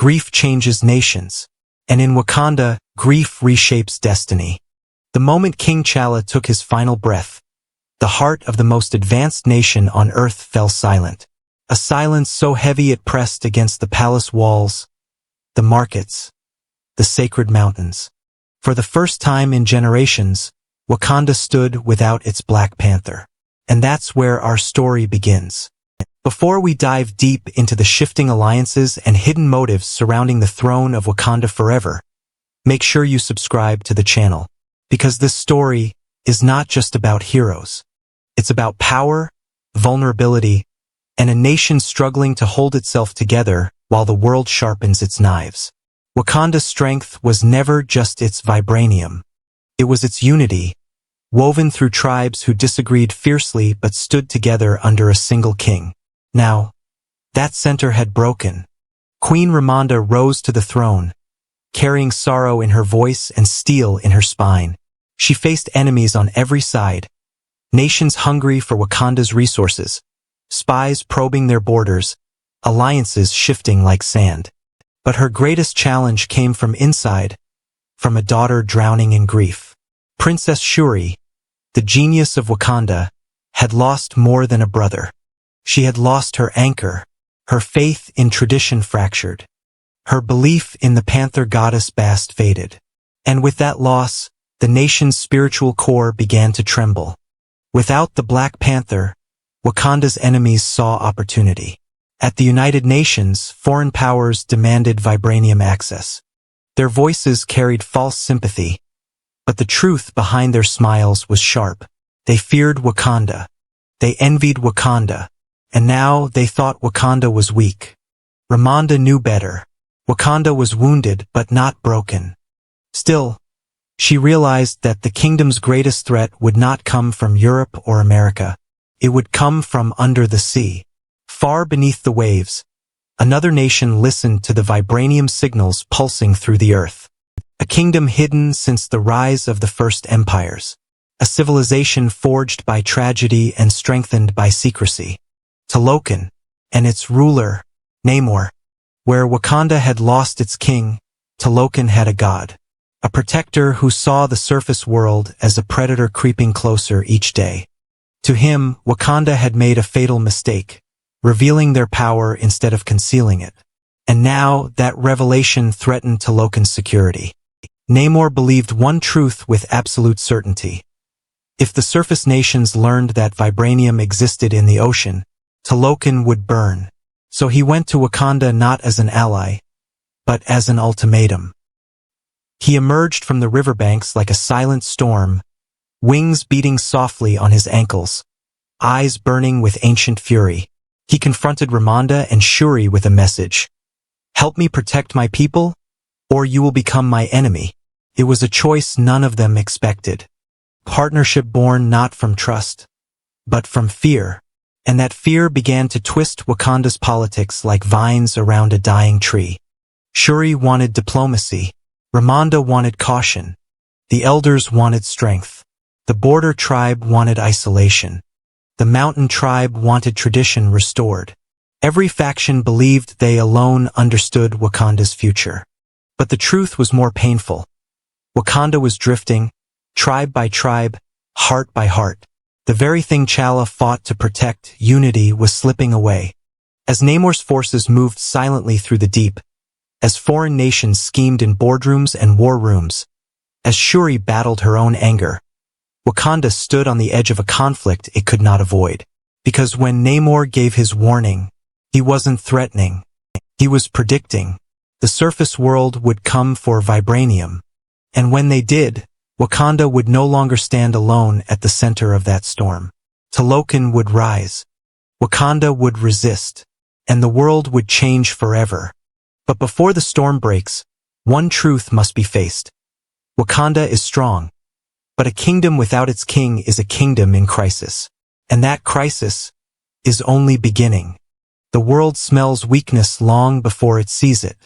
grief changes nations. And in Wakanda, grief reshapes destiny. The moment King T'Challa took his final breath, the heart of the most advanced nation on earth fell silent. A silence so heavy it pressed against the palace walls, the markets, the sacred mountains. For the first time in generations, Wakanda stood without its Black Panther. And that's where our story begins. Before we dive deep into the shifting alliances and hidden motives surrounding the throne of Wakanda Forever, make sure you subscribe to the channel, because this story is not just about heroes. It's about power, vulnerability, and a nation struggling to hold itself together while the world sharpens its knives. Wakanda's strength was never just its vibranium. It was its unity, woven through tribes who disagreed fiercely but stood together under a single king. Now, that center had broken. Queen Ramonda rose to the throne, carrying sorrow in her voice and steel in her spine. She faced enemies on every side, nations hungry for Wakanda's resources, spies probing their borders, alliances shifting like sand. But her greatest challenge came from inside, from a daughter drowning in grief. Princess Shuri, the genius of Wakanda, had lost more than a brother. She had lost her anchor, her faith in tradition fractured. Her belief in the Panther goddess Bast faded. And with that loss, the nation's spiritual core began to tremble. Without the Black Panther, Wakanda's enemies saw opportunity. At the United Nations, foreign powers demanded vibranium access. Their voices carried false sympathy, but the truth behind their smiles was sharp. They feared Wakanda. They envied Wakanda. And now they thought Wakanda was weak. Ramonda knew better. Wakanda was wounded but not broken. Still, she realized that the kingdom's greatest threat would not come from Europe or America. It would come from under the sea. Far beneath the waves, another nation listened to the vibranium signals pulsing through the earth. A kingdom hidden since the rise of the first empires. A civilization forged by tragedy and strengthened by secrecy. Talokan, and its ruler, Namor. Where Wakanda had lost its king, Talokan had a god. A protector who saw the surface world as a predator creeping closer each day. To him, Wakanda had made a fatal mistake, revealing their power instead of concealing it. And now, that revelation threatened Talokan's security. Namor believed one truth with absolute certainty. If the surface nations learned that vibranium existed in the ocean, Talokan would burn. So he went to Wakanda not as an ally, but as an ultimatum. He emerged from the riverbanks like a silent storm, wings beating softly on his ankles, eyes burning with ancient fury. He confronted Ramonda and Shuri with a message. Help me protect my people, or you will become my enemy. It was a choice none of them expected. Partnership born not from trust, but from fear. And that fear began to twist Wakanda's politics like vines around a dying tree. Shuri wanted diplomacy. Ramonda wanted caution. The elders wanted strength. The border tribe wanted isolation. The mountain tribe wanted tradition restored. Every faction believed they alone understood Wakanda's future. But the truth was more painful. Wakanda was drifting, tribe by tribe, heart by heart. The very thing T'Challa fought to protect, unity, was slipping away. As Namor's forces moved silently through the deep, as foreign nations schemed in boardrooms and war rooms, as Shuri battled her own anger, Wakanda stood on the edge of a conflict it could not avoid. Because when Namor gave his warning, he wasn't threatening. He was predicting. The surface world would come for vibranium. And when they did, Wakanda would no longer stand alone at the center of that storm. Talokan would rise. Wakanda would resist. And the world would change forever. But before the storm breaks, one truth must be faced. Wakanda is strong. But a kingdom without its king is a kingdom in crisis. And that crisis is only beginning. The world smells weakness long before it sees it.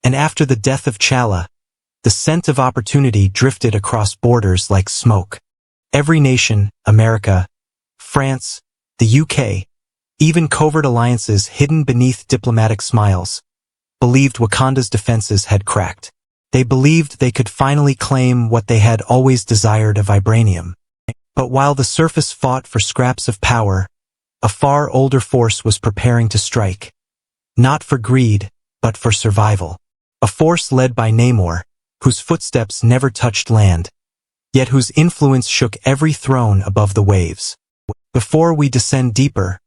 And after the death of T'Challa, the scent of opportunity drifted across borders like smoke. Every nation, America, France, the UK, even covert alliances hidden beneath diplomatic smiles, believed Wakanda's defenses had cracked. They believed they could finally claim what they had always desired, a vibranium. But while the surface fought for scraps of power, a far older force was preparing to strike. Not for greed, but for survival. A force led by Namor, whose footsteps never touched land, yet whose influence shook every throne above the waves. Before we descend deeper,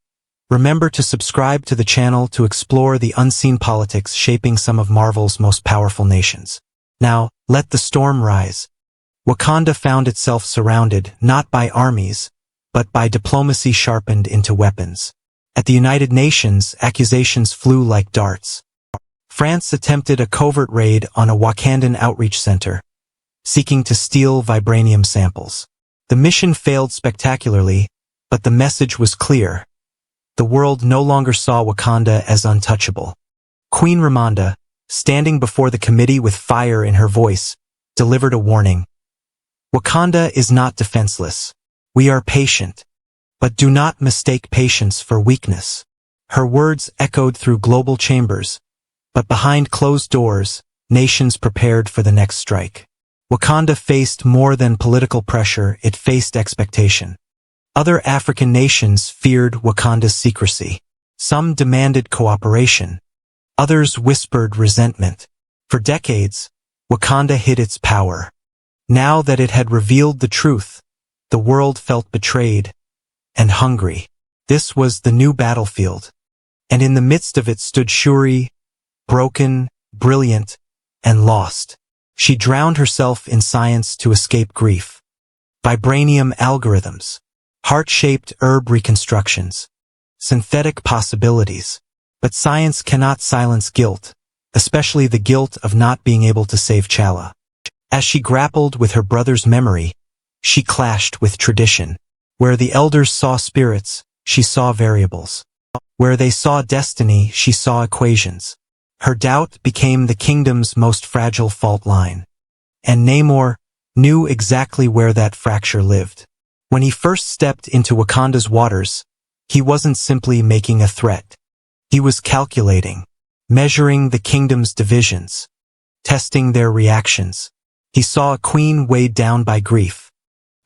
remember to subscribe to the channel to explore the unseen politics shaping some of Marvel's most powerful nations. Now, let the storm rise. Wakanda found itself surrounded not by armies, but by diplomacy sharpened into weapons. At the United Nations, accusations flew like darts. France attempted a covert raid on a Wakandan outreach center, seeking to steal vibranium samples. The mission failed spectacularly, but the message was clear. The world no longer saw Wakanda as untouchable. Queen Ramonda, standing before the committee with fire in her voice, delivered a warning. Wakanda is not defenseless. We are patient. But do not mistake patience for weakness. Her words echoed through global chambers, but behind closed doors, nations prepared for the next strike. Wakanda faced more than political pressure, it faced expectation. Other African nations feared Wakanda's secrecy. Some demanded cooperation. Others whispered resentment. For decades, Wakanda hid its power. Now that it had revealed the truth, the world felt betrayed and hungry. This was the new battlefield. And in the midst of it stood Shuri, broken, brilliant, and lost. She drowned herself in science to escape grief. Vibranium algorithms, heart-shaped herb reconstructions, synthetic possibilities. But science cannot silence guilt, especially the guilt of not being able to save T'Challa. As she grappled with her brother's memory, she clashed with tradition. Where the elders saw spirits, she saw variables. Where they saw destiny, she saw equations. Her doubt became the kingdom's most fragile fault line. And Namor knew exactly where that fracture lived. When he first stepped into Wakanda's waters, he wasn't simply making a threat. He was calculating, measuring the kingdom's divisions, testing their reactions. He saw a queen weighed down by grief,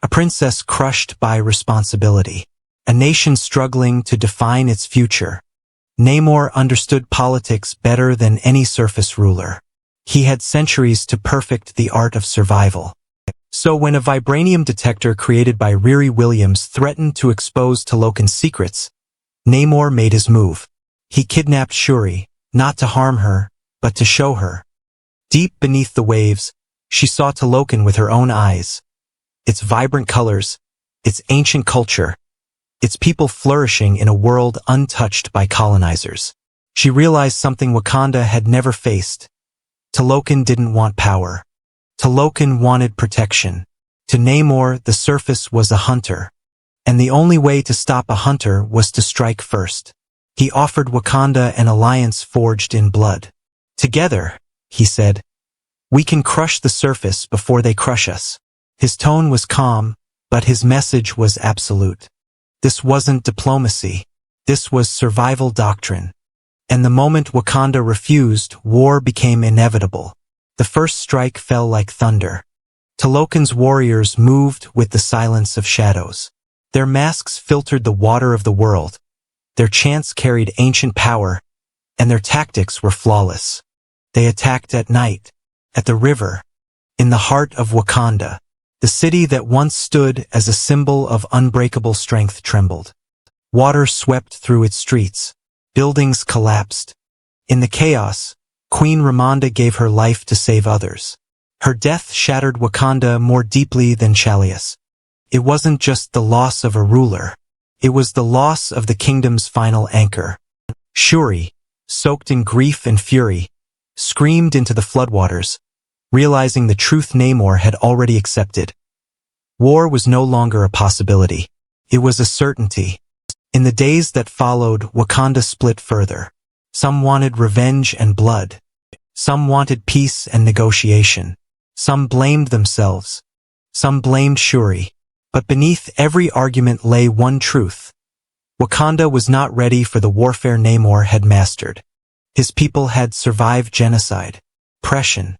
a princess crushed by responsibility, a nation struggling to define its future. Namor understood politics better than any surface ruler. He had centuries to perfect the art of survival. So when a vibranium detector created by Riri Williams threatened to expose T'Lokan's secrets, Namor made his move. He kidnapped Shuri, not to harm her, but to show her. Deep beneath the waves, she saw T'Lokan with her own eyes. Its vibrant colors, its ancient culture, its people flourishing in a world untouched by colonizers. She realized something Wakanda had never faced. T'Lokan didn't want power. T'Lokan wanted protection. To Namor, the surface was a hunter. And the only way to stop a hunter was to strike first. He offered Wakanda an alliance forged in blood. Together, he said, we can crush the surface before they crush us. His tone was calm, but his message was absolute. This wasn't diplomacy. This was survival doctrine. And the moment Wakanda refused, war became inevitable. The first strike fell like thunder. T'Lokan's warriors moved with the silence of shadows. Their masks filtered the water of the world. Their chants carried ancient power, and their tactics were flawless. They attacked at night, at the river, in the heart of Wakanda. The city that once stood as a symbol of unbreakable strength trembled. Water swept through its streets. Buildings collapsed. In the chaos, Queen Ramonda gave her life to save others. Her death shattered Wakanda more deeply than T'Challa's. It wasn't just the loss of a ruler. It was the loss of the kingdom's final anchor. Shuri, soaked in grief and fury, screamed into the floodwaters, realizing the truth Namor had already accepted. War was no longer a possibility. It was a certainty. In the days that followed, Wakanda split further. Some wanted revenge and blood. Some wanted peace and negotiation. Some blamed themselves. Some blamed Shuri. But beneath every argument lay one truth. Wakanda was not ready for the warfare Namor had mastered. His people had survived genocide, oppression,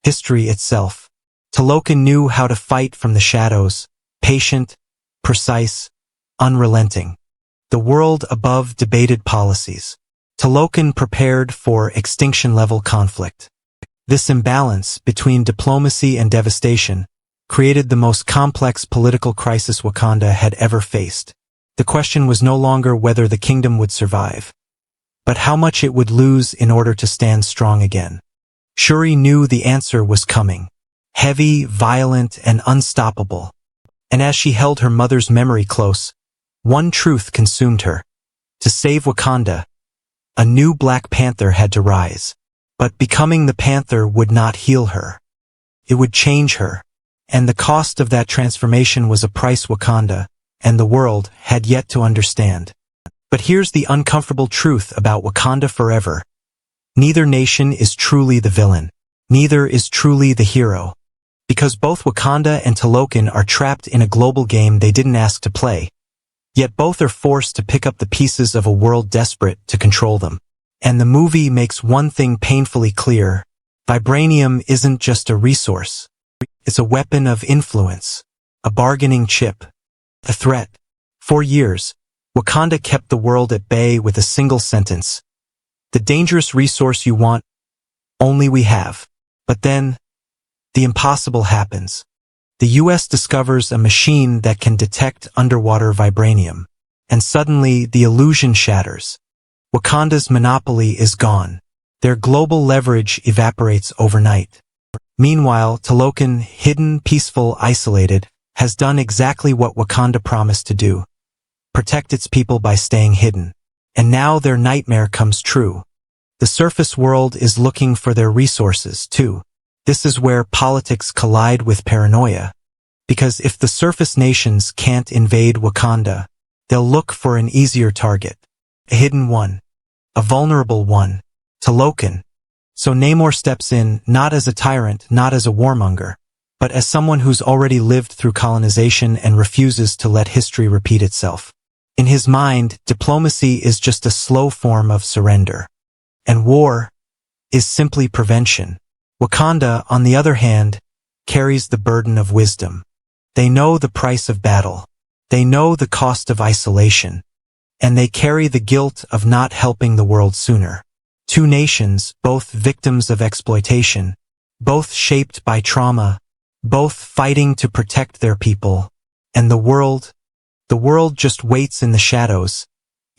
history itself. Talokan knew how to fight from the shadows, patient, precise, unrelenting. The world above debated policies. Talokan prepared for extinction-level conflict. This imbalance between diplomacy and devastation created the most complex political crisis Wakanda had ever faced. The question was no longer whether the kingdom would survive, but how much it would lose in order to stand strong again. Shuri knew the answer was coming. Heavy, violent, and unstoppable. And as she held her mother's memory close, one truth consumed her. To save Wakanda, a new Black Panther had to rise. But becoming the Panther would not heal her. It would change her. And the cost of that transformation was a price Wakanda and the world had yet to understand. But here's the uncomfortable truth about Wakanda Forever. Neither nation is truly the villain. Neither is truly the hero. Because both Wakanda and Talokan are trapped in a global game they didn't ask to play. Yet both are forced to pick up the pieces of a world desperate to control them. And the movie makes one thing painfully clear. Vibranium isn't just a resource. It's a weapon of influence, a bargaining chip, a threat. For years, Wakanda kept the world at bay with a single sentence. The dangerous resource you want, only we have. But then, the impossible happens. The US discovers a machine that can detect underwater vibranium. And suddenly, the illusion shatters. Wakanda's monopoly is gone. Their global leverage evaporates overnight. Meanwhile, Talokan, hidden, peaceful, isolated, has done exactly what Wakanda promised to do. Protect its people by staying hidden. And now their nightmare comes true. The surface world is looking for their resources, too. This is where politics collide with paranoia. Because if the surface nations can't invade Wakanda, they'll look for an easier target. A hidden one. A vulnerable one. Talokan. So Namor steps in, not as a tyrant, not as a warmonger, but as someone who's already lived through colonization and refuses to let history repeat itself. In his mind, diplomacy is just a slow form of surrender. And war is simply prevention. Wakanda, on the other hand, carries the burden of wisdom. They know the price of battle. They know the cost of isolation. And they carry the guilt of not helping the world sooner. Two nations, both victims of exploitation, both shaped by trauma, both fighting to protect their people. And the world just waits in the shadows,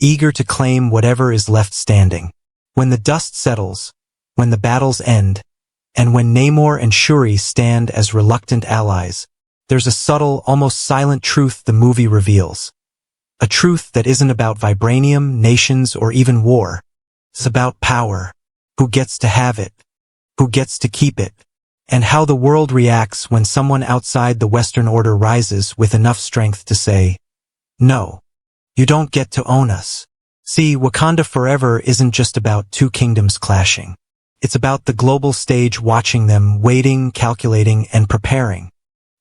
eager to claim whatever is left standing. When the dust settles, when the battles end, and when Namor and Shuri stand as reluctant allies, there's a subtle, almost silent truth the movie reveals. A truth that isn't about vibranium, nations, or even war. It's about power. Who gets to have it? Who gets to keep it? And how the world reacts when someone outside the Western order rises with enough strength to say, "No, you don't get to own us." See, Wakanda Forever isn't just about two kingdoms clashing. It's about the global stage watching them, waiting, calculating, and preparing.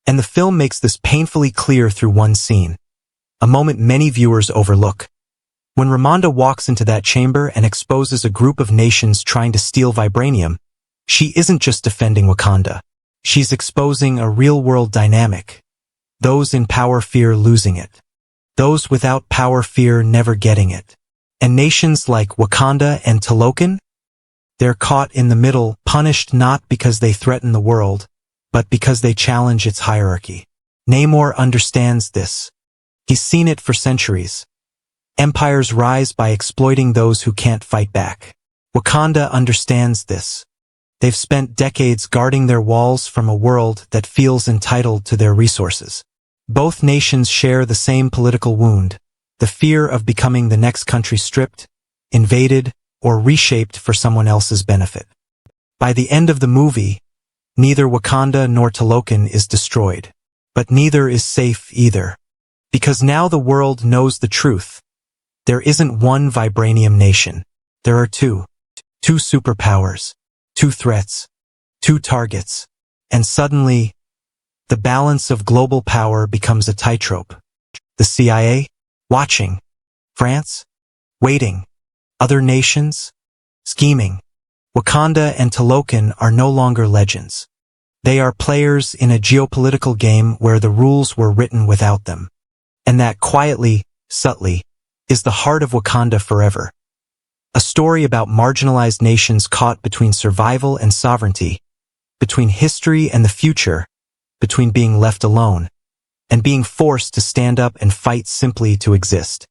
And the film makes this painfully clear through one scene. A moment many viewers overlook. When Ramonda walks into that chamber and exposes a group of nations trying to steal vibranium, she isn't just defending Wakanda. She's exposing a real-world dynamic. Those in power fear losing it. Those without power fear never getting it. And nations like Wakanda and Talokan? They're caught in the middle, punished not because they threaten the world, but because they challenge its hierarchy. Namor understands this. He's seen it for centuries. Empires rise by exploiting those who can't fight back. Wakanda understands this. They've spent decades guarding their walls from a world that feels entitled to their resources. Both nations share the same political wound, the fear of becoming the next country stripped, invaded, or reshaped for someone else's benefit. By the end of the movie, neither Wakanda nor Talokan is destroyed. But neither is safe either. Because now the world knows the truth. There isn't one vibranium nation. There are two. Two superpowers. Two threats. Two targets. And suddenly, the balance of global power becomes a tightrope. The CIA? Watching. France? Waiting. Other nations? scheming. Wakanda and Talokan are no longer legends. They are players in a geopolitical game where the rules were written without them. And that quietly, subtly, is the heart of Wakanda Forever. A story about marginalized nations caught between survival and sovereignty, between history and the future, between being left alone, and being forced to stand up and fight simply to exist.